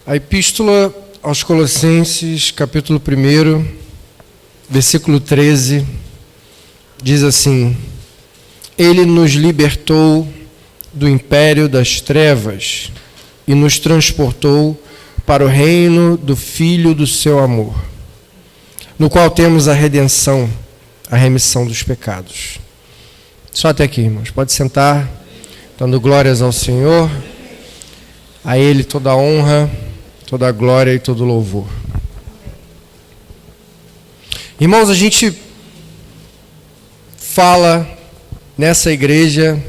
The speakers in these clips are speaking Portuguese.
A Epístola aos Colossenses, capítulo 1, versículo 13, diz assim: Ele nos libertou do império das trevas e nos transportou para o reino do Filho do seu amor, no qual temos a redenção, a remissão dos pecados. Só até aqui, irmãos. Pode sentar, dando glórias ao Senhor. A Ele toda a honra, toda a glória e todo o louvor. Irmãos, a gente fala nessa igreja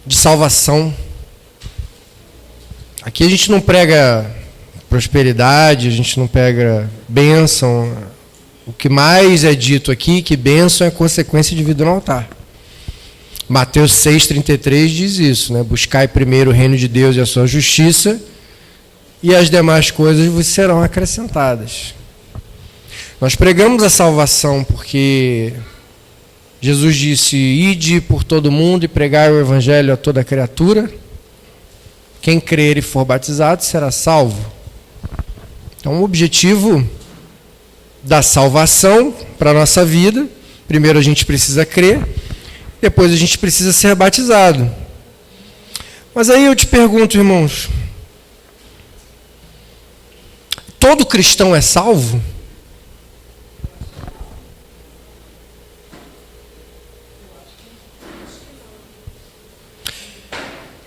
de salvação. Aqui a gente não prega prosperidade, a gente não prega bênção. O que mais é dito aqui, que bênção é consequência de vida no altar. Mateus 6,33 diz isso, né? Buscai primeiro o reino de Deus e a sua justiça, e as demais coisas vos serão acrescentadas. Nós pregamos a salvação porque Jesus disse: ide por todo mundo e pregai o evangelho a toda criatura. Quem crer e for batizado será salvo. Então, o objetivo da salvação para a nossa vida, primeiro a gente precisa crer, depois a gente precisa ser batizado. Mas aí eu te pergunto, irmãos, todo cristão é salvo?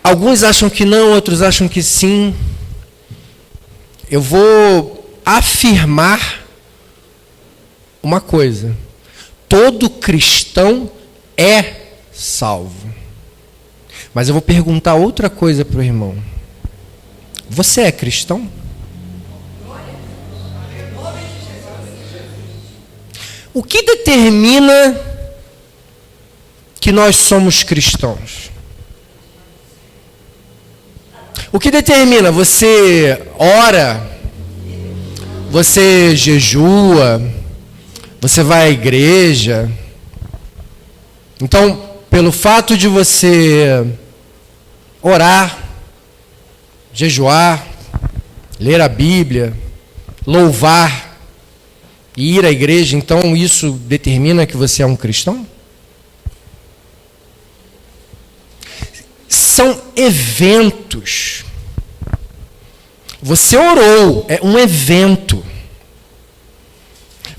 Alguns acham que não, outros acham que sim. Eu vou afirmar uma coisa: todo cristão é salvo. Mas eu vou perguntar outra coisa para o irmão: você é cristão? O que determina que nós somos cristãos? O que determina? Você ora, você jejua, você vai à igreja. Então, pelo fato de você orar, jejuar, ler a Bíblia, louvar e ir à igreja, então isso determina que você é um cristão? São eventos. Você orou, é um evento.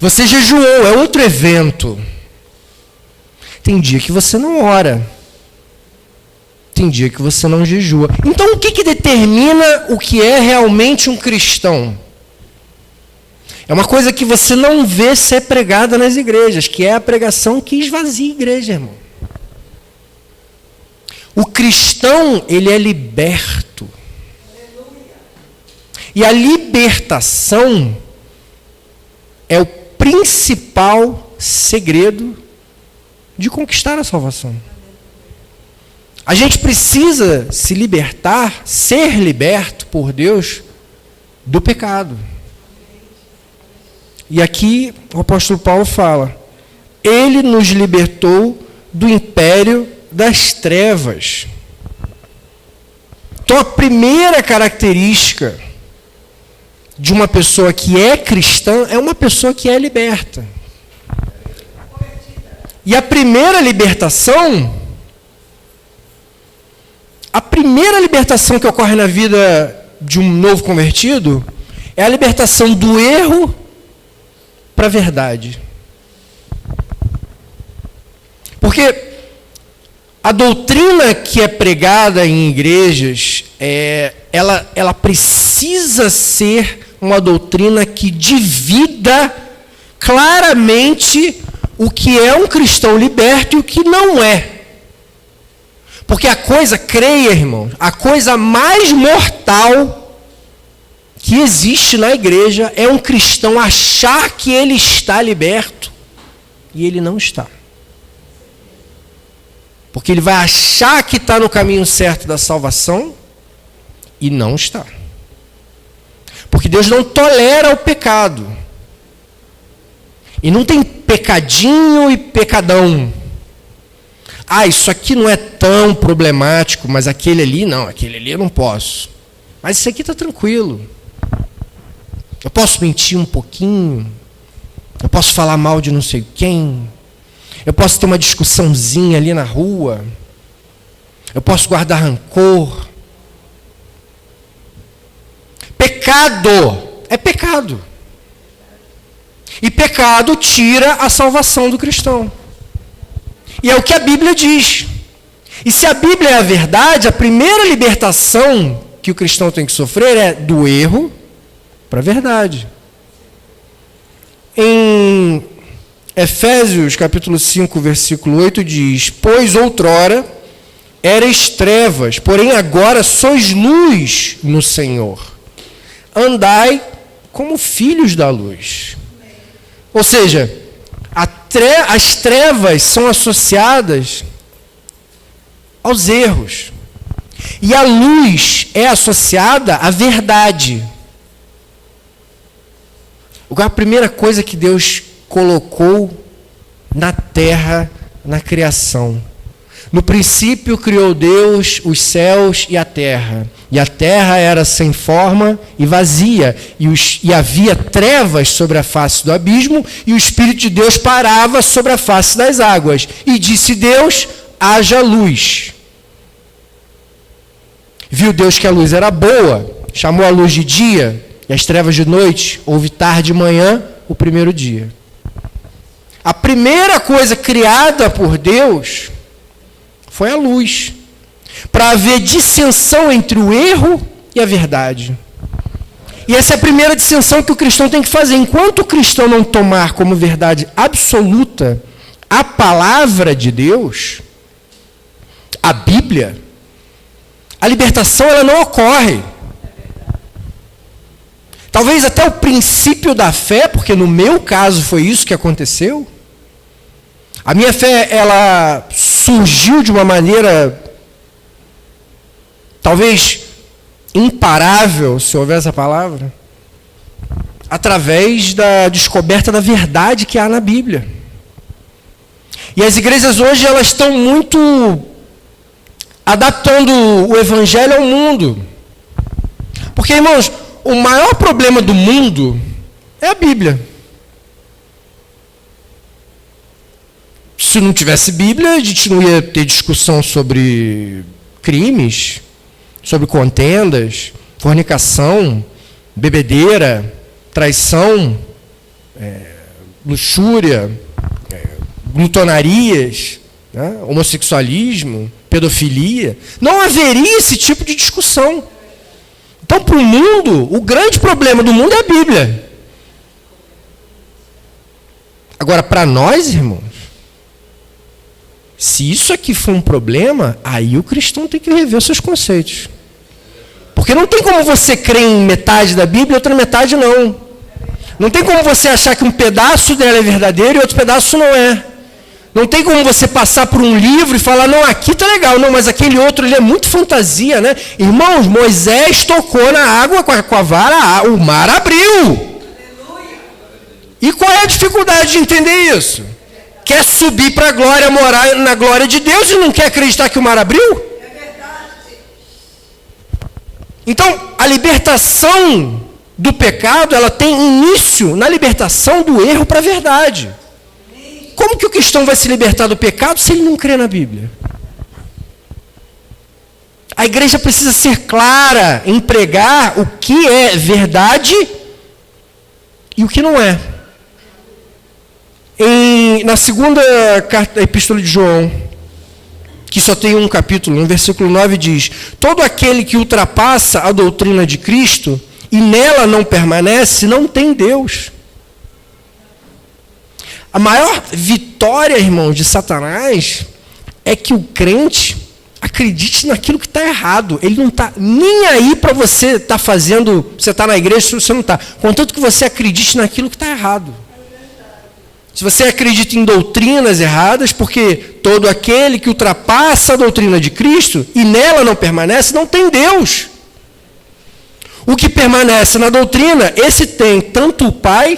Você jejuou, é outro evento. Tem dia que você não ora. Tem dia que você não jejua. Então, o que determina o que é realmente um cristão? É uma coisa que você não vê ser pregada nas igrejas, que é a pregação que esvazia a igreja, irmão. O cristão, ele é liberto. E a libertação é o principal segredo de conquistar a salvação. A gente precisa se libertar, ser liberto por Deus do pecado. E aqui o apóstolo Paulo fala: Ele nos libertou do império das trevas. Então, a primeira característica de uma pessoa que é cristã é uma pessoa que é liberta. E a primeira libertação que ocorre na vida de um novo convertido é a libertação do erro para a verdade. Porque a doutrina que é pregada em igrejas, ela precisa ser uma doutrina que divida claramente o que é um cristão liberto e o que não é. Porque a coisa, creia, irmãos, a coisa mais mortal que existe na igreja é um cristão achar que ele está liberto e ele não está. Porque ele vai achar que está no caminho certo da salvação e não está. Porque Deus não tolera o pecado. E não tem pecadinho e pecadão. Ah, isso aqui não é tão problemático, mas aquele ali não, aquele ali eu não posso. Mas isso aqui está tranquilo. Eu posso mentir um pouquinho. Eu posso falar mal de não sei quem. Eu posso ter uma discussãozinha ali na rua. Eu posso guardar rancor. Pecado é pecado. E pecado tira a salvação do cristão. E é o que a Bíblia diz. E se a Bíblia é a verdade, a primeira libertação que o cristão tem que sofrer é do erro para a verdade. Em Efésios capítulo 5, versículo 8 diz: pois outrora erais trevas, porém agora sois luz no Senhor. Andai como filhos da luz. Ou seja, as trevas são associadas aos erros. E a luz é associada à verdade. A primeira coisa que Deus colocou na terra, na criação. No princípio criou Deus os céus e a terra. E a terra era sem forma e vazia. E havia trevas sobre a face do abismo. E o Espírito de Deus parava sobre a face das águas. E disse Deus: haja luz. Viu Deus que a luz era boa. Chamou a luz de dia e as trevas de noite. Houve tarde e manhã, o primeiro dia. A primeira coisa criada por Deus foi a luz, para haver dissensão entre o erro e a verdade. E essa é a primeira dissensão que o cristão tem que fazer. Enquanto o cristão não tomar como verdade absoluta a palavra de Deus, a Bíblia, a libertação ela não ocorre. Talvez até o princípio da fé, porque no meu caso foi isso que aconteceu. A minha fé, ela surgiu de uma maneira, talvez imparável, se houver essa palavra, através da descoberta da verdade que há na Bíblia. E as igrejas hoje, elas estão muito adaptando o evangelho ao mundo. Porque, irmãos, o maior problema do mundo é a Bíblia. Se não tivesse Bíblia, a gente não ia ter discussão sobre crimes, sobre contendas, fornicação, bebedeira, traição, luxúria, glutonarias, né, homossexualismo, pedofilia. Não haveria esse tipo de discussão. Então, para o mundo, o grande problema do mundo é a Bíblia. Agora, para nós, irmãos, se isso aqui for um problema, aí o cristão tem que rever os seus conceitos. Porque não tem como você crer em metade da Bíblia e outra metade não. Não tem como você achar que um pedaço dela é verdadeiro e outro pedaço não é. Não tem como você passar por um livro e falar, não, aqui está legal, não, mas aquele outro ele é muito fantasia, né? Irmãos, Moisés tocou na água com a vara, o mar abriu. E qual é a dificuldade de entender isso? Quer subir para a glória, morar na glória de Deus e não quer acreditar que o mar abriu? Então, a libertação do pecado, ela tem início na libertação do erro para a verdade. Como que o cristão vai se libertar do pecado se ele não crê na Bíblia? A igreja precisa ser clara em pregar o que é verdade e o que não é. Na segunda epístola de João, que só tem um capítulo, no versículo 9 diz: todo aquele que ultrapassa a doutrina de Cristo e nela não permanece, não tem Deus. A maior vitória, irmãos, de Satanás é que o crente acredite naquilo que está errado. Ele não está nem aí para você estar fazendo, você está na igreja, se você não está. Contanto que você acredite naquilo que está errado. Se você acredita em doutrinas erradas, porque todo aquele que ultrapassa a doutrina de Cristo e nela não permanece, não tem Deus. O que permanece na doutrina, esse tem tanto o Pai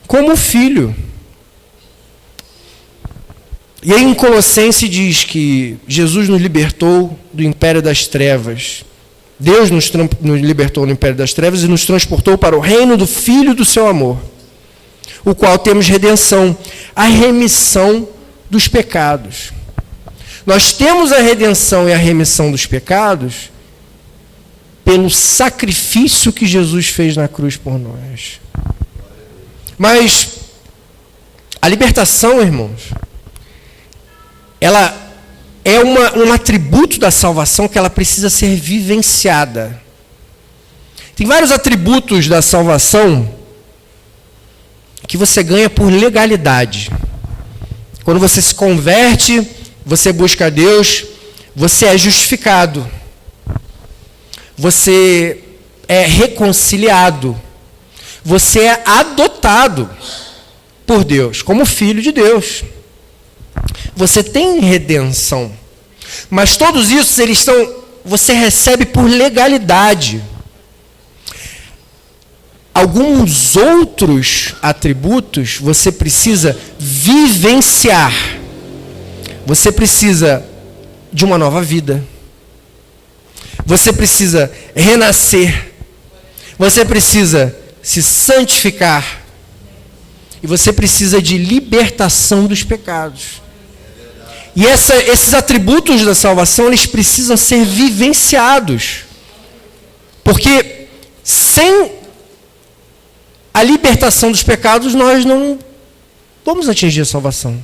como o Filho. E aí em Colossenses diz que Jesus nos libertou do império das trevas, Deus nos libertou do império das trevas e nos transportou para o reino do Filho do seu amor, o qual temos redenção, a remissão dos pecados. Nós temos a redenção e a remissão dos pecados pelo sacrifício que Jesus fez na cruz por nós. Mas a libertação, irmãos, ela é um atributo da salvação que ela precisa ser vivenciada. Tem vários atributos da salvação que você ganha por legalidade. Quando você se converte, você busca a Deus, você é justificado. Você é reconciliado. Você é adotado por Deus, como filho de Deus. Você tem redenção. Mas todos isso, você recebe por legalidade. Alguns outros atributos você precisa vivenciar. Você precisa de uma nova vida. Você precisa renascer. Você precisa se santificar. E você precisa de libertação dos pecados. E esses atributos da salvação, eles precisam ser vivenciados. Porque sem a libertação dos pecados, nós não vamos atingir a salvação.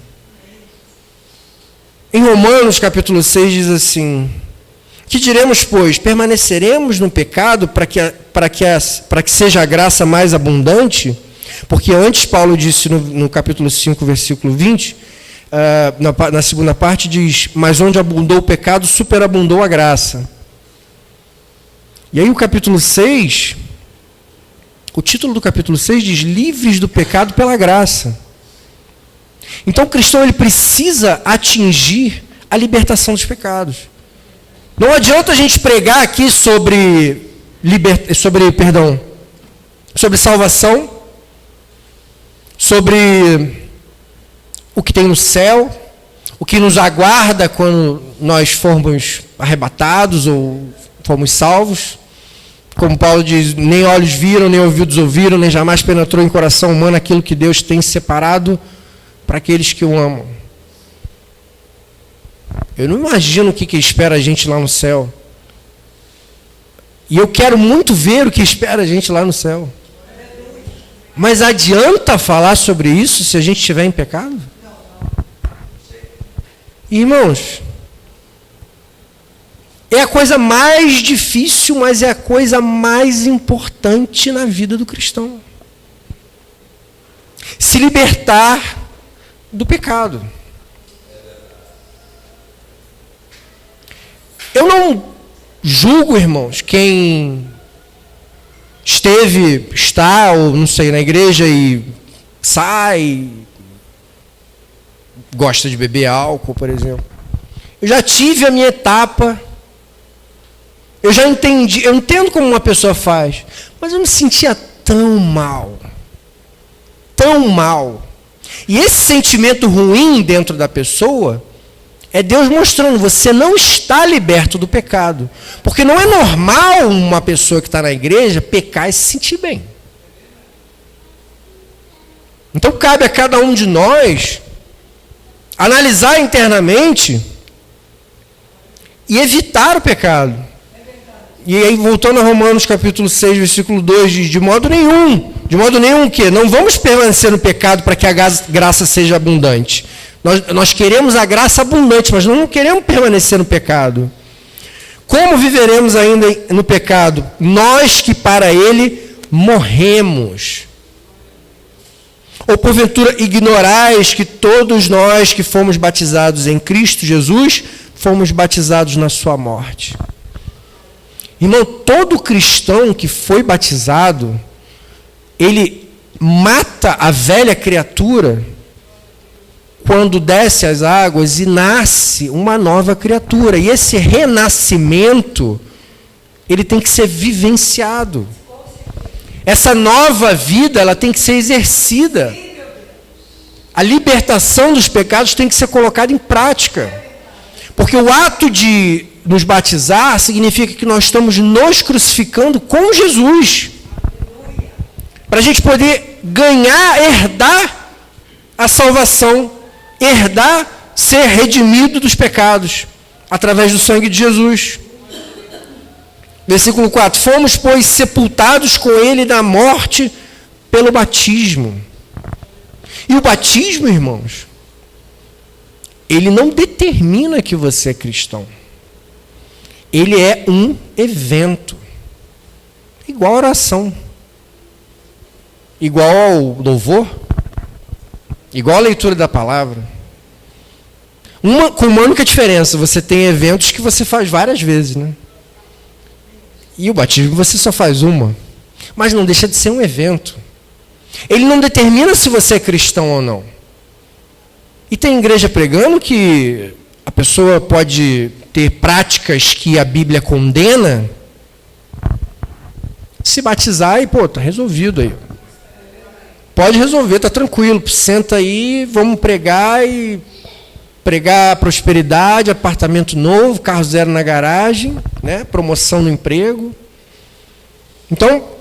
Em Romanos, capítulo 6, diz assim: que diremos, pois? Permaneceremos no pecado para que seja a graça mais abundante? Porque antes, Paulo disse no capítulo 5, versículo 20, na segunda parte, diz: mas onde abundou o pecado, superabundou a graça. E aí o capítulo 6, o título do capítulo 6 diz: livres do pecado pela graça. Então o cristão, ele precisa atingir a libertação dos pecados. Não adianta a gente pregar aqui sobre salvação, sobre o que tem no céu, o que nos aguarda quando nós formos arrebatados ou formos salvos. Como Paulo diz: nem olhos viram, nem ouvidos ouviram, nem jamais penetrou em coração humano aquilo que Deus tem separado para aqueles que o amam. Eu não imagino o que espera a gente lá no céu. E eu quero muito ver o que espera a gente lá no céu. Mas adianta falar sobre isso se a gente estiver em pecado? Irmãos, é a coisa mais difícil, mas é a coisa mais importante na vida do cristão. Se libertar do pecado. Eu não julgo, irmãos, quem está, ou não sei, na igreja e sai, gosta de beber álcool, por exemplo. Eu já tive a minha etapa, eu já entendi, eu entendo como uma pessoa faz, mas eu me sentia tão mal. Tão mal. E esse sentimento ruim dentro da pessoa é Deus mostrando: você não está liberto do pecado. Porque não é normal uma pessoa que está na igreja pecar e se sentir bem. Então cabe a cada um de nós analisar internamente e evitar o pecado. E aí, voltando a Romanos capítulo 6, versículo 2, diz: de modo nenhum o quê? Não vamos permanecer no pecado para que a graça seja abundante. Nós queremos a graça abundante, mas não queremos permanecer no pecado. Como viveremos ainda no pecado? Nós que para ele morremos. Ou porventura ignorais que todos nós que fomos batizados em Cristo Jesus, fomos batizados na sua morte. Irmão, todo cristão que foi batizado, ele mata a velha criatura quando desce as águas e nasce uma nova criatura. E esse renascimento, ele tem que ser vivenciado. Essa nova vida, ela tem que ser exercida. A libertação dos pecados tem que ser colocada em prática. Porque o ato nos batizar significa que nós estamos nos crucificando com Jesus. Para a gente poder ganhar, herdar a salvação, herdar, ser redimido dos pecados, através do sangue de Jesus. Versículo 4. Fomos, pois, sepultados com ele na morte pelo batismo. E o batismo, irmãos, ele não determina que você é cristão. Ele é um evento. Igual a oração. Igual ao louvor. Igual a leitura da palavra. Com uma única diferença. Você tem eventos que você faz várias vezes, né? E o batismo você só faz uma. Mas não deixa de ser um evento. Ele não determina se você é cristão ou não. E tem igreja pregando que a pessoa pode ter práticas que a Bíblia condena, se batizar e, tá resolvido aí. Pode resolver, tá tranquilo. Senta aí, vamos pregar prosperidade, apartamento novo, carro zero na garagem, né? Promoção no emprego. Então,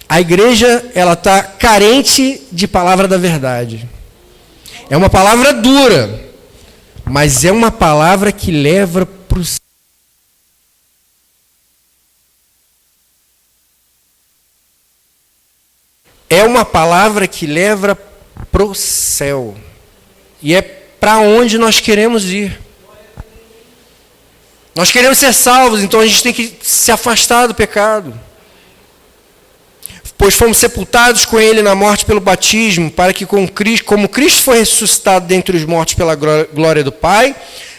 a igreja, ela está carente de palavra da verdade. É uma palavra dura, mas é uma palavra que leva para o céu. É uma palavra que leva para o céu. E é para onde nós queremos ir. Nós queremos ser salvos, então a gente tem que se afastar do pecado. Pois fomos sepultados com ele na morte pelo batismo, para que como Cristo foi ressuscitado dentre os mortos pela glória do Pai,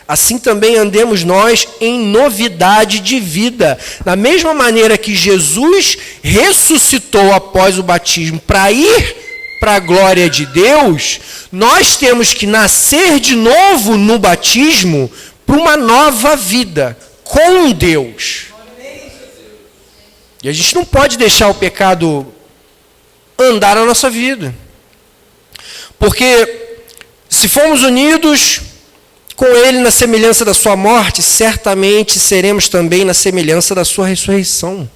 assim também andemos nós em novidade de vida. Da mesma maneira que Jesus ressuscitou após o batismo para ir para a glória de Deus, nós temos que nascer de novo no batismo para uma nova vida com Deus. E a gente não pode deixar o pecado andar na nossa vida. Porque se formos unidos com ele na semelhança da sua morte, certamente seremos também na semelhança da sua ressurreição.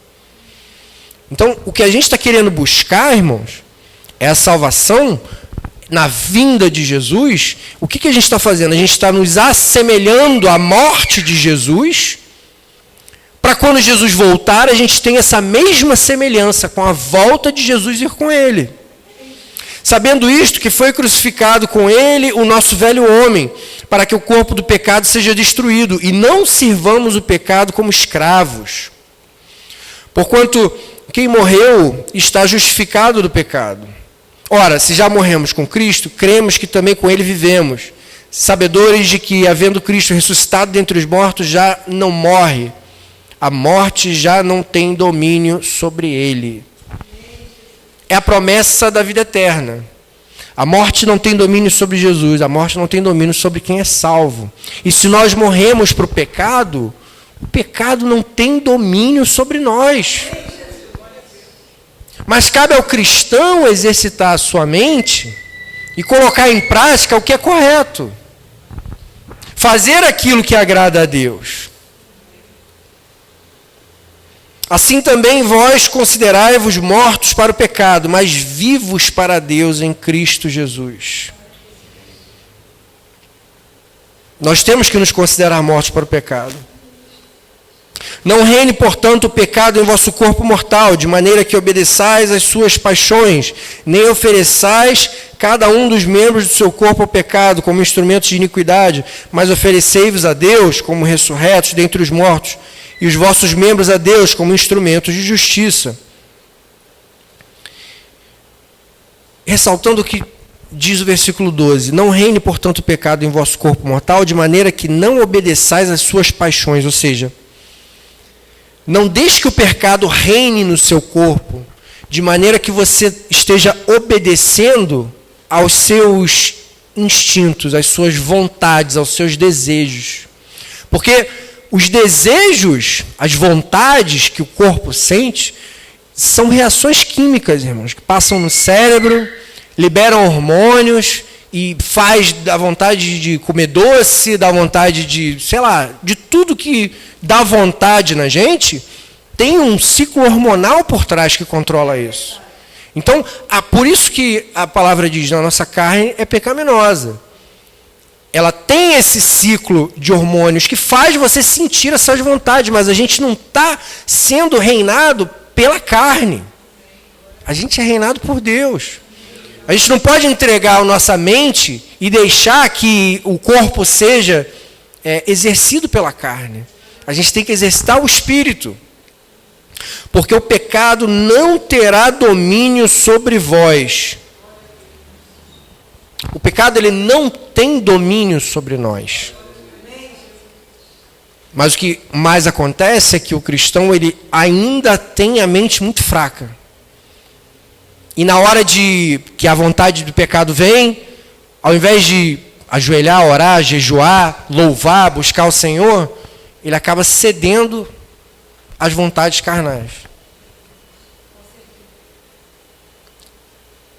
Então, o que a gente está querendo buscar, irmãos, é a salvação na vinda de Jesus. O que a gente está fazendo? A gente está nos assemelhando à morte de Jesus, para quando Jesus voltar, a gente tem essa mesma semelhança com a volta de Jesus ir com ele. Sabendo isto, que foi crucificado com ele o nosso velho homem, para que o corpo do pecado seja destruído, e não sirvamos o pecado como escravos. Porquanto quem morreu está justificado do pecado. Ora, se já morremos com Cristo, cremos que também com ele vivemos, sabedores de que, havendo Cristo ressuscitado dentre os mortos, já não morre. A morte já não tem domínio sobre ele. É a promessa da vida eterna. A morte não tem domínio sobre Jesus, a morte não tem domínio sobre quem é salvo. E se nós morremos para o pecado não tem domínio sobre nós. Mas cabe ao cristão exercitar a sua mente e colocar em prática o que é correto. Fazer aquilo que agrada a Deus. Assim também vós considerai-vos mortos para o pecado, mas vivos para Deus em Cristo Jesus. Nós temos que nos considerar mortos para o pecado. Não reine, portanto, o pecado em vosso corpo mortal, de maneira que obedeçais às suas paixões, nem ofereçais cada um dos membros do seu corpo ao pecado como instrumentos de iniquidade, mas oferecei-vos a Deus como ressurretos dentre os mortos, e os vossos membros a Deus como instrumentos de justiça. Ressaltando o que diz o versículo 12: não reine, portanto, o pecado em vosso corpo mortal, de maneira que não obedeçais às suas paixões, ou seja, não deixe que o pecado reine no seu corpo, de maneira que você esteja obedecendo aos seus instintos, às suas vontades, aos seus desejos. Porque os desejos, as vontades que o corpo sente, são reações químicas, irmãos, que passam no cérebro, liberam hormônios e faz da vontade de comer doce, dá vontade de, sei lá, de tudo que dá vontade na gente, tem um ciclo hormonal por trás que controla isso. Então, por isso que a palavra diz, a nossa carne é pecaminosa. Ela tem esse ciclo de hormônios que faz você sentir essas vontades, mas a gente não está sendo reinado pela carne. A gente é reinado por Deus. A gente não pode entregar a nossa mente e deixar que o corpo seja exercido pela carne. A gente tem que exercitar o espírito. Porque o pecado não terá domínio sobre vós. O pecado ele não tem domínio sobre nós. Mas o que mais acontece é que o cristão ele ainda tem a mente muito fraca. E na hora que a vontade do pecado vem, ao invés de ajoelhar, orar, jejuar, louvar, buscar o Senhor, ele acaba cedendo às vontades carnais.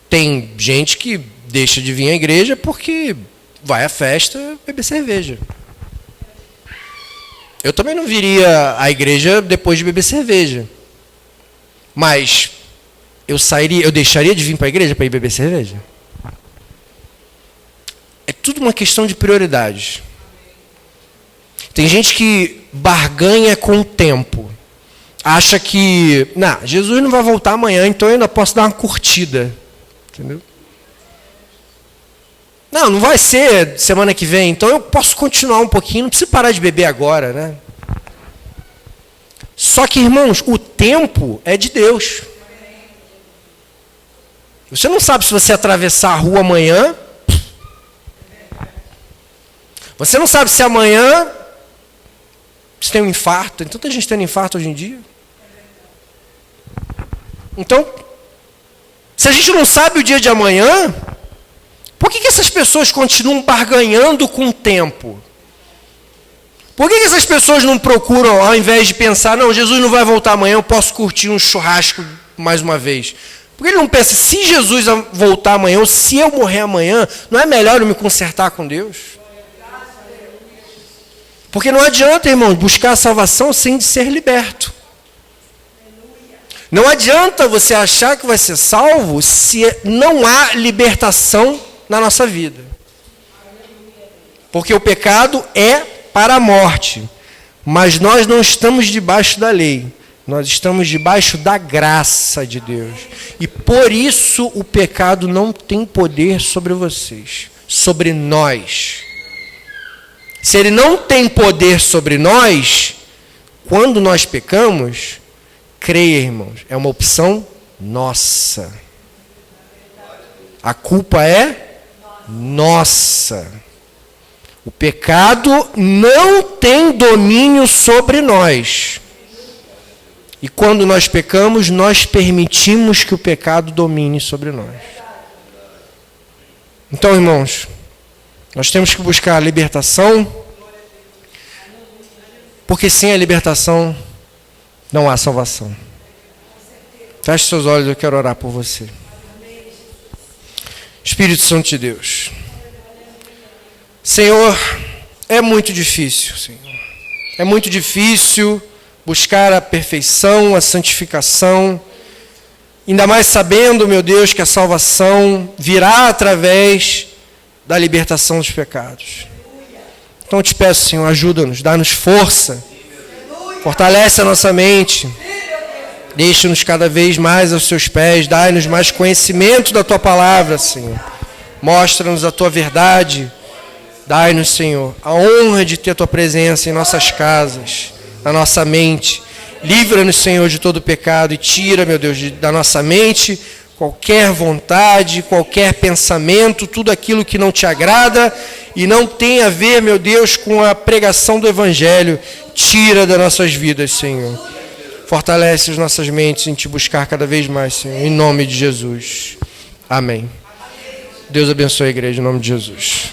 Tem gente que deixa de vir à igreja porque vai à festa beber cerveja. Eu também não viria à igreja depois de beber cerveja. Mas eu deixaria de vir para a igreja para ir beber cerveja? É tudo uma questão de prioridades. Tem gente que barganha com o tempo. Acha que, Jesus não vai voltar amanhã, então eu ainda posso dar uma curtida. Entendeu? Não vai ser semana que vem, então eu posso continuar um pouquinho, não preciso parar de beber agora, né? Só que, irmãos, o tempo é de Deus. Você não sabe se você atravessar a rua amanhã. Você não sabe se amanhã você tem um infarto. Tem tanta gente tendo infarto hoje em dia. Então, se a gente não sabe o dia de amanhã, por que essas pessoas continuam barganhando com o tempo? Por que essas pessoas não procuram, ao invés de pensar, não, Jesus não vai voltar amanhã, eu posso curtir um churrasco mais uma vez? Por que ele não pensa, se Jesus voltar amanhã, ou se eu morrer amanhã, não é melhor eu me consertar com Deus? Porque não adianta, irmãos, buscar a salvação sem ser liberto. Não adianta você achar que vai ser salvo se não há libertação na nossa vida. Porque o pecado é para a morte. Mas nós não estamos debaixo da lei. Nós estamos debaixo da graça de Deus. E por isso o pecado não tem poder sobre vocês, sobre nós. Se ele não tem poder sobre nós, quando nós pecamos, creia, irmãos, é uma opção nossa. A culpa é nossa. O pecado não tem domínio sobre nós. E quando nós pecamos, nós permitimos que o pecado domine sobre nós. Então, irmãos, nós temos que buscar a libertação, porque sem a libertação não há salvação. Feche seus olhos, eu quero orar por você. Espírito Santo de Deus. Senhor, é muito difícil, Senhor. É muito difícil buscar a perfeição, a santificação, ainda mais sabendo, meu Deus, que a salvação virá através da libertação dos pecados. Então eu te peço, Senhor, ajuda-nos, dá-nos força, fortalece a nossa mente, deixa-nos cada vez mais aos seus pés, dá-nos mais conhecimento da tua palavra, Senhor. Mostra-nos a tua verdade, dai-nos, Senhor, a honra de ter a tua presença em nossas casas, na nossa mente. Livra-nos, Senhor, de todo pecado e tira, meu Deus, da nossa mente qualquer vontade, qualquer pensamento, tudo aquilo que não te agrada e não tem a ver, meu Deus, com a pregação do Evangelho. Tira das nossas vidas, Senhor. Fortalece as nossas mentes em te buscar cada vez mais, Senhor, em nome de Jesus. Amém. Deus abençoe a igreja, em nome de Jesus.